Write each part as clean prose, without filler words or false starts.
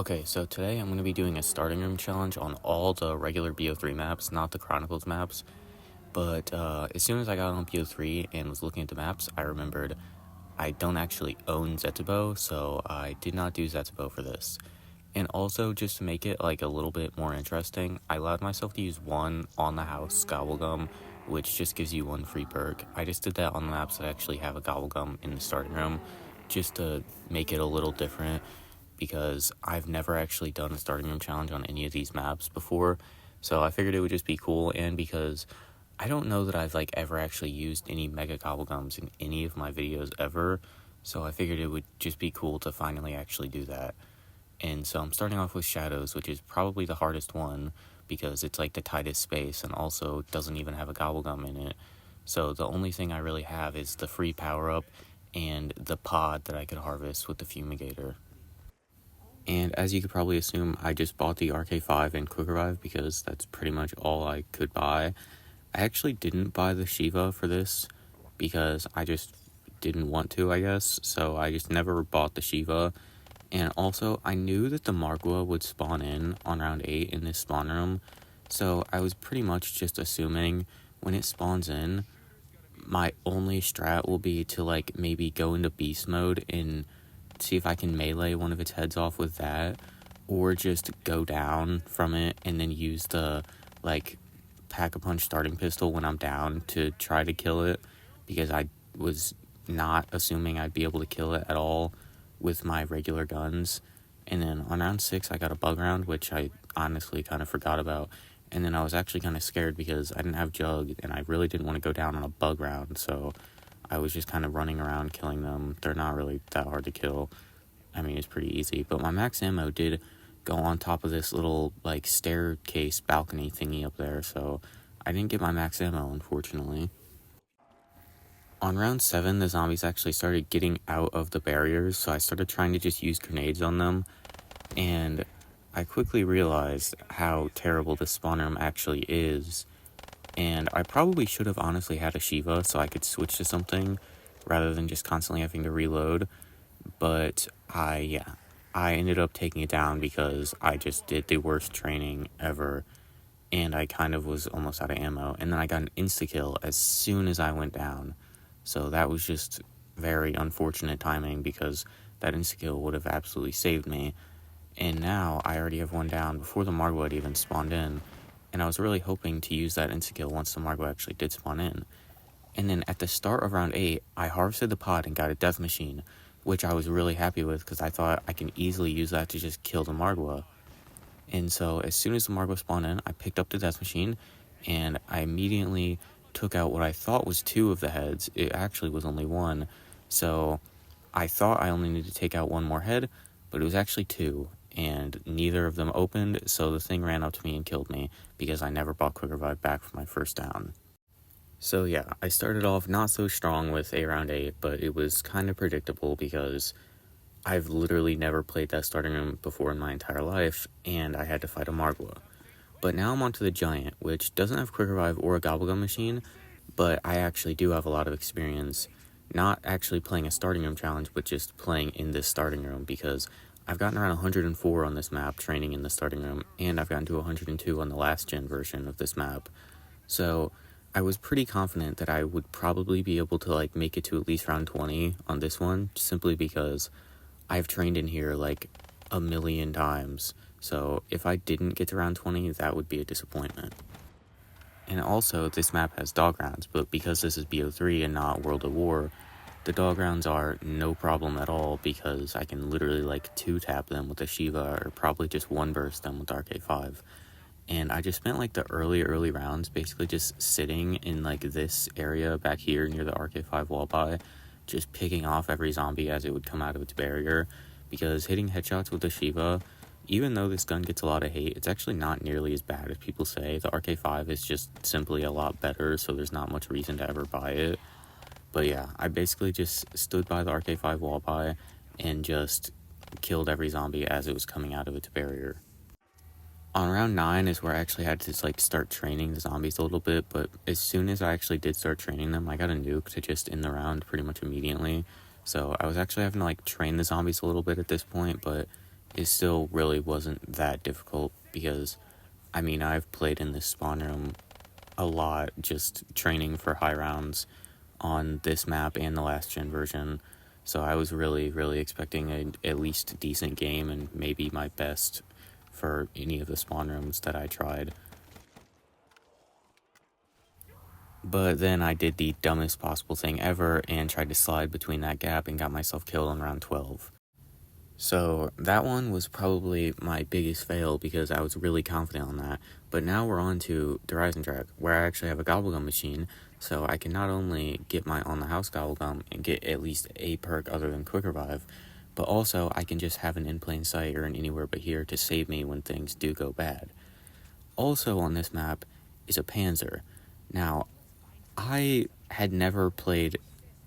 Okay, so today I'm going to be doing a starting room challenge on all the regular BO3 maps, not the Chronicles maps. But as soon as I got on BO3 and was looking at the maps, I remembered I don't actually own Zetsubo, so I did not do Zetsubo for this. And also, just to make it like a little bit more interesting, I allowed myself to use one on the house Gobblegum, which just gives you one free perk. I just did that on the maps that actually have a Gobblegum in the starting room, just to make it a little different, because I've never actually done a starting room challenge on any of these maps before, so I figured it would just be cool, and because I don't know that I've ever actually used any Mega Gobblegums in any of my videos ever, so I figured it would just be cool to finally actually do that. And so I'm starting off with Shadows, which is probably the hardest one, because it's like the tightest space and also doesn't even have a Gobblegum in it. So the only thing I really have is the free power-up and the pod that I could harvest with the Fumigator. And as you could probably assume, I just bought the RK5 and Quick Revive because that's pretty much all I could buy. I actually didn't buy the Shiva for this because I just didn't want to, I guess, so I just never bought the Shiva. And also, I knew that the Margwa would spawn in on round 8 in this spawn room, so I was pretty much just assuming when it spawns in, my only strat will be to maybe go into beast mode and see if I can melee one of its heads off with that, or just go down from it and then use the Pack-a-Punch starting pistol when I'm down to try to kill it, because I was not assuming I'd be able to kill it at all with my regular guns. And then on round 6 I got a bug round, which I honestly kind of forgot about, and then I was actually kind of scared because I didn't have Jug and I really didn't want to go down on a bug round, so I was just kind of running around killing them. They're not really that hard to kill. I mean, it's pretty easy, but my max ammo did go on top of this little staircase balcony thingy up there, so I didn't get my max ammo, unfortunately. On round 7, the zombies actually started getting out of the barriers, so I started trying to just use grenades on them, and I quickly realized how terrible this spawn room actually is, and I probably should have honestly had a Shiva so I could switch to something rather than just constantly having to reload, but I ended up taking it down because I just did the worst training ever, and I kind of was almost out of ammo, and then I got an insta-kill as soon as I went down. So that was just very unfortunate timing, because that insta-kill would have absolutely saved me. And now I already have one down before the Margwa had even spawned in, and I was really hoping to use that insta-kill once the Margwa actually did spawn in. And then at the start of round 8, I harvested the pod and got a death machine, which I was really happy with because I thought I can easily use that to just kill the Margwa. And so as soon as the Margwa spawned in, I picked up the death machine and I immediately took out what I thought was 2 of the heads. It actually was only 1. So I thought I only needed to take out 1 more head, but it was actually 2, and neither of them opened, so the thing ran up to me and killed me because I never bought Quick Revive back for my first down. So yeah, I started off not so strong with a round 8, but it was kind of predictable because I've literally never played that starting room before in my entire life, and I had to fight a Margwa. But now I'm onto the Giant, which doesn't have Quick Revive or a Gobblegum machine, but I actually do have a lot of experience, not actually playing a starting room challenge, but just playing in this starting room, because I've gotten around 104 on this map training in the starting room, and I've gotten to 102 on the last gen version of this map. So I was pretty confident that I would probably be able to make it to at least round 20 on this one, simply because I've trained in here a million times. So if I didn't get to round 20, that would be a disappointment. And also, this map has dog rounds, but because this is BO3 and not World of War, the dog rounds are no problem at all, because I can literally 2-tap them with a Shiva, or probably just 1-burst them with RK5. And I just spent the early rounds basically just sitting in this area back here near the RK5 wall by, just picking off every zombie as it would come out of its barrier, because hitting headshots with the Shiva, even though this gun gets a lot of hate, it's actually not nearly as bad as people say. The RK5 is just simply a lot better, so there's not much reason to ever buy it. But yeah, I basically just stood by the RK5 wall by and just killed every zombie as it was coming out of its barrier. On round 9 is where I actually had to start training the zombies a little bit, but as soon as I actually did start training them, I got a nuke to just end the round pretty much immediately. So I was actually having to train the zombies a little bit at this point, but it still really wasn't that difficult because, I mean, I've played in this spawn room a lot, just training for high rounds on this map and the last gen version. So I was really expecting at least a decent game and maybe my best for any of the spawn rooms that I tried. But then I did the dumbest possible thing ever and tried to slide between that gap and got myself killed on round 12. So that one was probably my biggest fail because I was really confident on that. But now we're on to the Rising Track, where I actually have a Gobblegum machine, so I can not only get my on the house Gobblegum and get at least a perk other than Quick Revive, but also I can just have an in plain sight or an anywhere but here to save me when things do go bad. Also on this map is a Panzer. Now, I had never played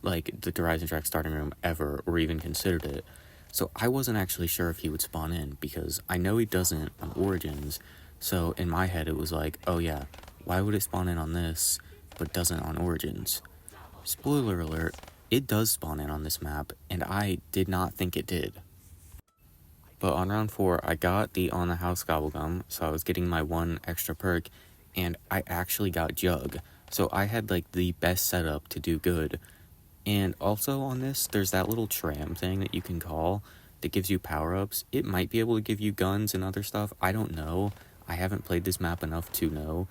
like the Rising Track starting room ever or even considered it. So I wasn't actually sure if he would spawn in because I know he doesn't on Origins. So in my head it was like, oh yeah, why would it spawn in on this but doesn't on Origins? Spoiler alert, it does spawn in on this map and I did not think it did. But on round 4 I got the on the house Gobblegum, so I was getting my one extra perk and I actually got Jug. So I had like the best setup to do good. And also on this, there's that little tram thing that you can call that gives you power-ups. It might be able to give you guns and other stuff. I don't know. I haven't played this map enough to know.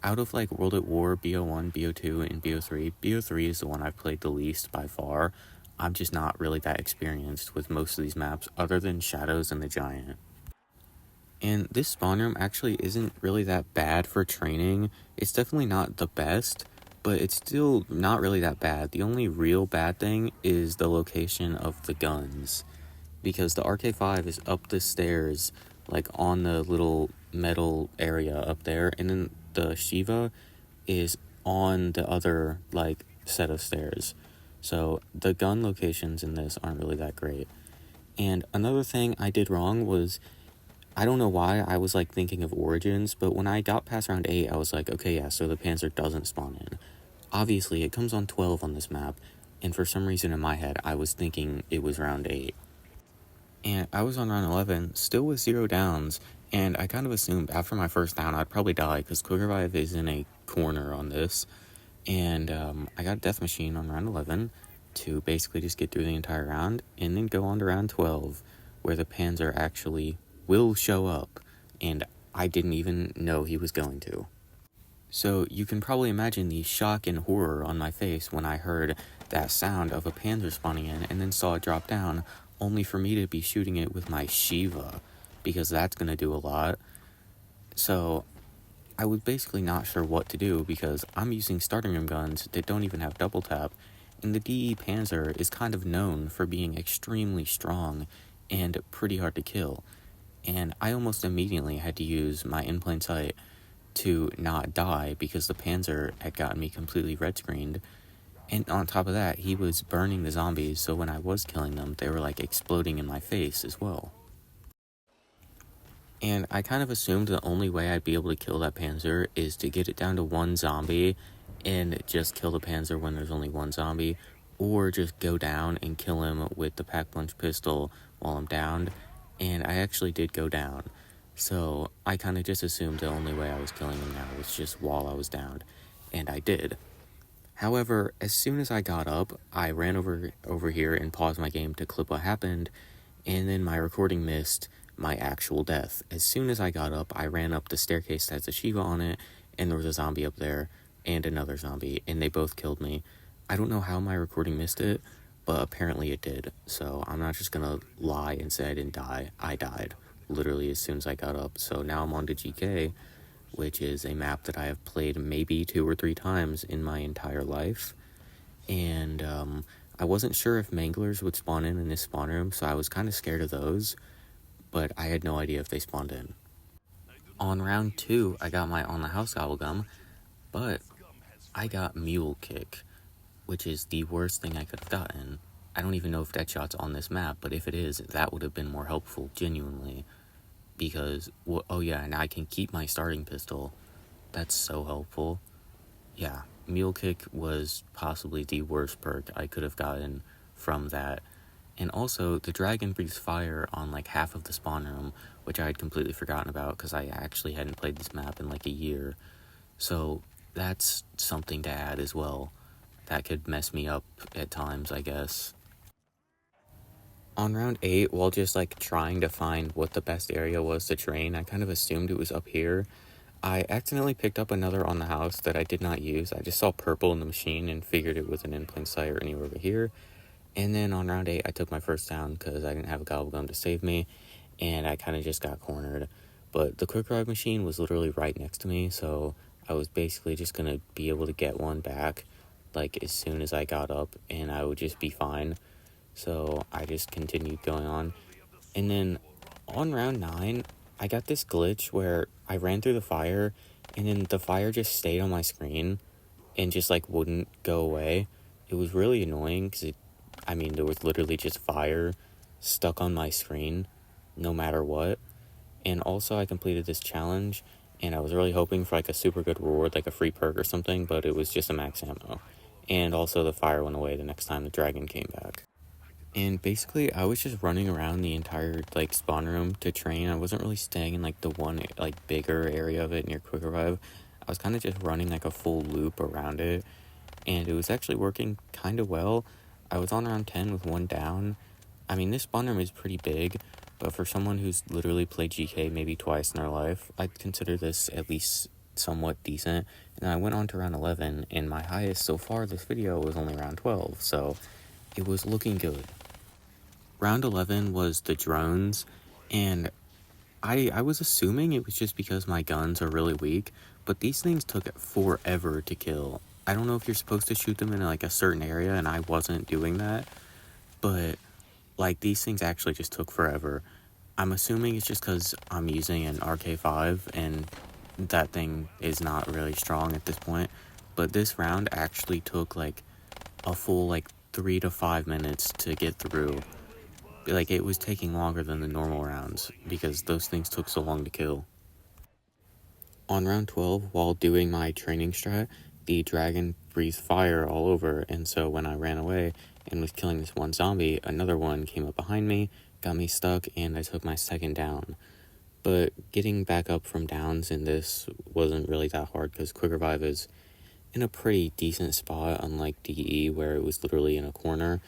Out of like World at War, BO1, BO2, and BO3, BO3 is the one I've played the least by far. I'm just not really that experienced with most of these maps other than Shadows and the Giant. And this spawn room actually isn't really that bad for training. It's definitely not the best, but it's still not really that bad. The only real bad thing is the location of the guns, because the RK5 is up the stairs, like on the little metal area up there, and then the Shiva is on the other like set of stairs. So the gun locations in this aren't really that great. And another thing I did wrong was, I don't know why I was like thinking of Origins, but when I got past round 8, I was like, okay, yeah, so the Panzer doesn't spawn in. Obviously, it comes on 12 on this map, and for some reason in my head, I was thinking it was round 8. And I was on round 11, still with 0 downs, and I kind of assumed after my first down I'd probably die, because Quick Revive is in a corner on this. And I got Death Machine on round 11 to basically just get through the entire round, and then go on to round 12, where the Panzer actually will show up, and I didn't even know he was going to. So you can probably imagine the shock and horror on my face when I heard that sound of a Panzer spawning in and then saw it drop down, only for me to be shooting it with my Shiva, because that's going to do a lot. So I was basically not sure what to do because I'm using starting room guns that don't even have double tap, and the DE Panzer is kind of known for being extremely strong and pretty hard to kill. And I almost immediately had to use my in plain sight to not die because the Panzer had gotten me completely red screened. And on top of that, he was burning the zombies, so when I was killing them, they were like exploding in my face as well. And I kind of assumed the only way I'd be able to kill that Panzer is to get it down to one zombie and just kill the Panzer when there's only one zombie, or just go down and kill him with the pack punch pistol while I'm downed. And I actually did go down. So I kind of just assumed the only way I was killing him now was just while I was downed, and I did. However, as soon as I got up, I ran over here and paused my game to clip what happened, and then my recording missed my actual death. As soon as I got up, I ran up the staircase that has a Shiva on it, and there was a zombie up there, and another zombie, and they both killed me. I don't know how my recording missed it, but apparently it did, so I'm not just gonna lie and say I didn't die. I died, literally as soon as I got up. So now I'm on to GK, which is a map that I have played maybe 2 or 3 times in my entire life. And I wasn't sure if Manglers would spawn in this spawn room, so I was kind of scared of those, but I had no idea if they spawned in. On round 2, I got my on the house Gobblegum, but I got Mule Kick, which is the worst thing I could have gotten. I don't even know if Deadshot's on this map, but if it is, that would have been more helpful, genuinely. Because, well, oh yeah, and I can keep my starting pistol. That's so helpful. Yeah, Mule Kick was possibly the worst perk I could have gotten from that. And also, the dragon breathes fire on like half of the spawn room, which I had completely forgotten about because I actually hadn't played this map in like a year. So that's something to add as well. That could mess me up at times, I guess. On round 8, while just like trying to find what the best area was to train, I kind of assumed it was up here. I accidentally picked up another on the house that I did not use. I just saw purple in the machine and figured it was an in plain sight or anywhere over here. And then on round 8, I took my first down because I didn't have a Gobblegum to save me, and I kind of just got cornered. But the quick revive machine was literally right next to me, so I was basically just going to be able to get one back like as soon as I got up, and I would just be fine. So I just continued going on. And then on round 9, I got this glitch where I ran through the fire, and then the fire just stayed on my screen and just like wouldn't go away. It was really annoying because there was literally just fire stuck on my screen no matter what. And also I completed this challenge, and I was really hoping for like a super good reward, like a free perk or something, but it was just a max ammo. And also the fire went away the next time the dragon came back. And basically, I was just running around the entire, like, spawn room to train. I wasn't really staying in, like, the one, like, bigger area of it near Quick Revive. I was kind of just running, like, a full loop around it. And it was actually working kind of well. I was on round 10 with one down. This spawn room is pretty big, but for someone who's literally played GK maybe twice in their life, I'd consider this at least somewhat decent. And I went on to round 11, and my highest so far this video was only round 12, so it was looking good. Round 11 was the drones, and I was assuming it was just because my guns are really weak, but these things took forever to kill. I don't know if you're supposed to shoot them in like a certain area, and I wasn't doing that, but like these things actually just took forever. I'm assuming it's just because I'm using an RK5 and that thing is not really strong at this point, but this round actually took like a full like 3 to 5 minutes to get through. Like, it was taking longer than the normal rounds because those things took so long to kill. On round 12, while doing my training strat, the dragon breathed fire all over, and so when I ran away and was killing this one zombie, another one came up behind me, got me stuck, and I took my second down. But getting back up from downs in this wasn't really that hard because Quick Revive is in a pretty decent spot, unlike DE where it was literally in a corner.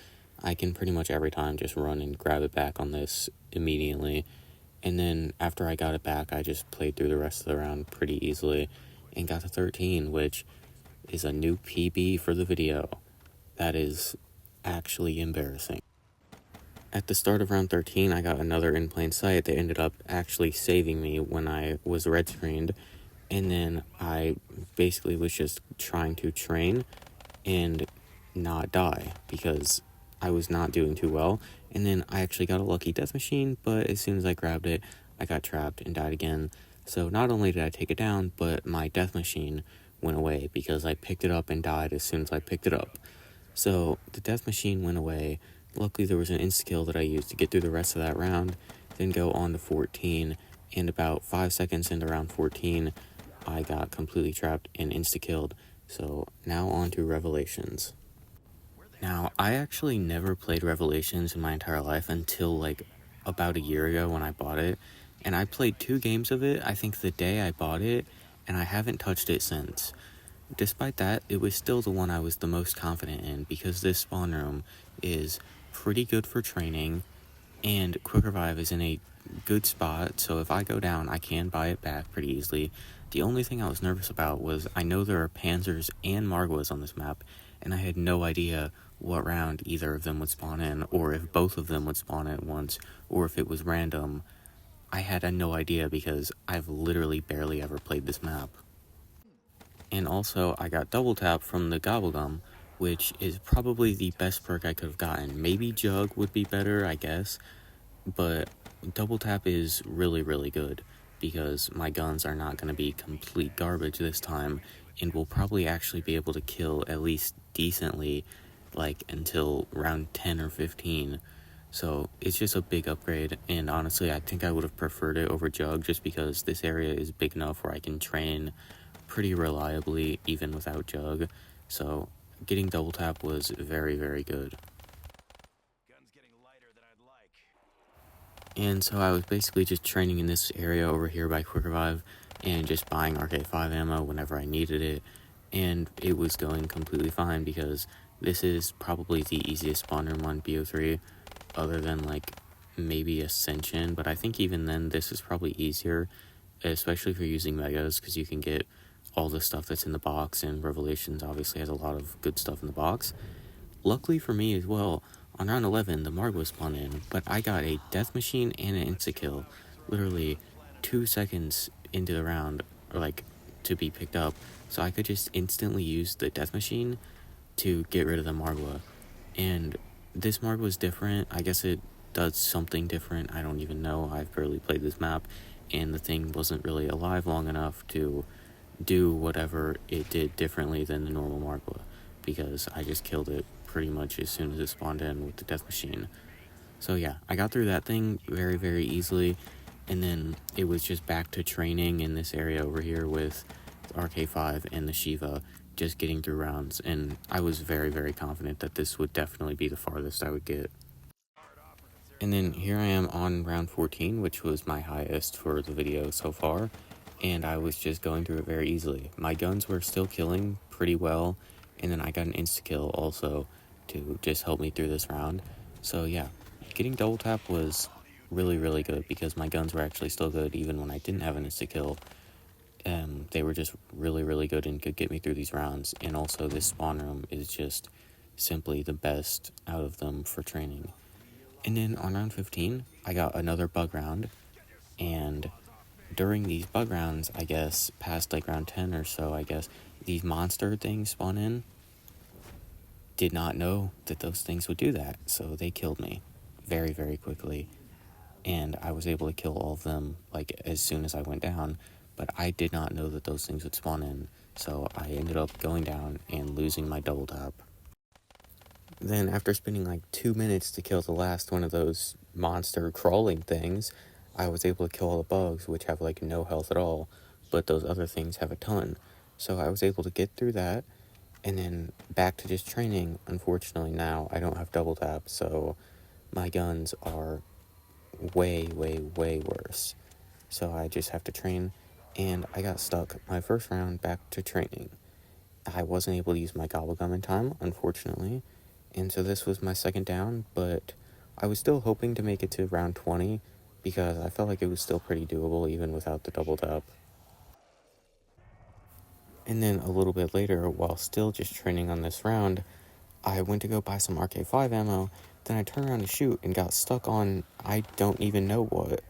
I can pretty much every time just run and grab it back on this immediately. And then after I got it back, I just played through the rest of the round pretty easily and got to 13, which is a new PB for the video. That is actually embarrassing. At the start of round 13, I got another in plain sight that ended up actually saving me when I was red screened. And then I basically was just trying to train and not die because I was not doing too well. And then I actually got a lucky death machine, but as soon as I grabbed it, I got trapped and died again. So not only did I take it down, but my death machine went away because I picked it up and died as soon as I picked it up. So the death machine went away. Luckily there was an insta-kill that I used to get through the rest of that round, then go on to 14, and about 5 seconds into round 14, I got completely trapped and insta-killed. So now on to Revelations. Now, I actually never played Revelations in my entire life until like about a year ago when I bought it, and I played 2 games of it, I think the day I bought it, and I haven't touched it since. Despite that, it was still the one I was the most confident in because this spawn room is pretty good for training, and Quick Revive is in a good spot, so if I go down, I can buy it back pretty easily. The only thing I was nervous about was I know there are Panzers and Margwas on this map, and I had no idea what round either of them would spawn in, or if both of them would spawn in at once, or if it was random. I had no idea because I've literally barely ever played this map. And also, I got Double Tap from the Gobblegum, which is probably the best perk I could have gotten. Maybe Jug would be better, I guess, but Double Tap is really, really good because my guns are not going to be complete garbage this time, and will probably actually be able to kill at least decently, like until round 10 or 15. So it's just a big upgrade, and honestly I think I would have preferred it over Jug just because this area is big enough where I can train pretty reliably even without Jug. So getting Double Tap was very, very good. And so I was basically just training in this area over here by Quick Revive and just buying RK5 ammo whenever I needed it. And it was going completely fine because this is probably the easiest spawn room on BO3 other than like maybe Ascension. But I think even then this is probably easier, especially if you're using Megas, because you can get all the stuff that's in the box, and Revelations obviously has a lot of good stuff in the box. Luckily for me as well, on round 11, the Margwa spawned in, but I got a death machine and an insta-kill, literally 2 seconds into the round, or like, to be picked up, so I could just instantly use the death machine to get rid of the Margwa. And this Margwa was different. I guess it does something different. I don't even know. I've barely played this map, and the thing wasn't really alive long enough to do whatever it did differently than the normal Margwa, because I just killed it pretty much as soon as it spawned in with the death machine. So yeah, I got through that thing very, very easily, and then it was just back to training in this area over here with RK5 and the Shiva, just getting through rounds, and I was very, very confident that this would definitely be the farthest I would get. And then here I am on round 14, which was my highest for the video so far, and I was just going through it very easily. My guns were still killing pretty well, and then I got an insta-kill also to just help me through this round. So yeah, getting double tap was really, really good because my guns were actually still good even when I didn't have an insta-kill. They were just really, really good and could get me through these rounds, and also this spawn room is just simply the best out of them for training. And then on round 15, I got another bug round, and during these bug rounds, I guess, past like round 10 or so, I guess, these monster things spawn in. Did not know that those things would do that, so they killed me very, very quickly, and I was able to kill all of them, like, as soon as I went down, but I did not know that those things would spawn in, so I ended up going down and losing my double tap. Then, after spending like 2 minutes to kill the last one of those monster crawling things, I was able to kill all the bugs, which have like no health at all, but those other things have a ton. So I was able to get through that, and then back to just training. Unfortunately, now I don't have double tap, so my guns are way, way, way worse. So I just have to train, and I got stuck my first round back to training. I wasn't able to use my Gobblegum in time, unfortunately, and so this was my second down, but I was still hoping to make it to round 20 because I felt like it was still pretty doable even without the double tap. And then a little bit later, while still just training on this round, I went to go buy some RK5 ammo, then I turned around to shoot and got stuck on I don't even know what.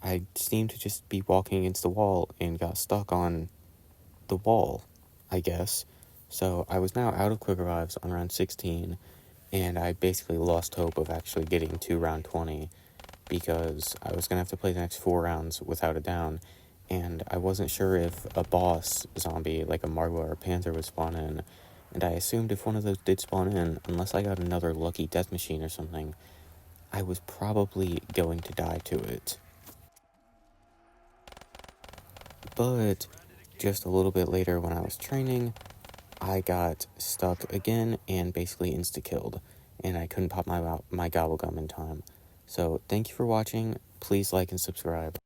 I seemed to just be walking against the wall and got stuck on the wall, I guess. So I was now out of quick revives on round 16, and I basically lost hope of actually getting to round 20 because I was going to have to play the next 4 rounds without a down, and I wasn't sure if a boss zombie like a Margwa or Panther would spawn in, and I assumed if one of those did spawn in, unless I got another lucky death machine or something, I was probably going to die to it. But just a little bit later when I was training, I got stuck again and basically insta-killed, and I couldn't pop my Gobblegum in time. So thank you for watching. Please like and subscribe.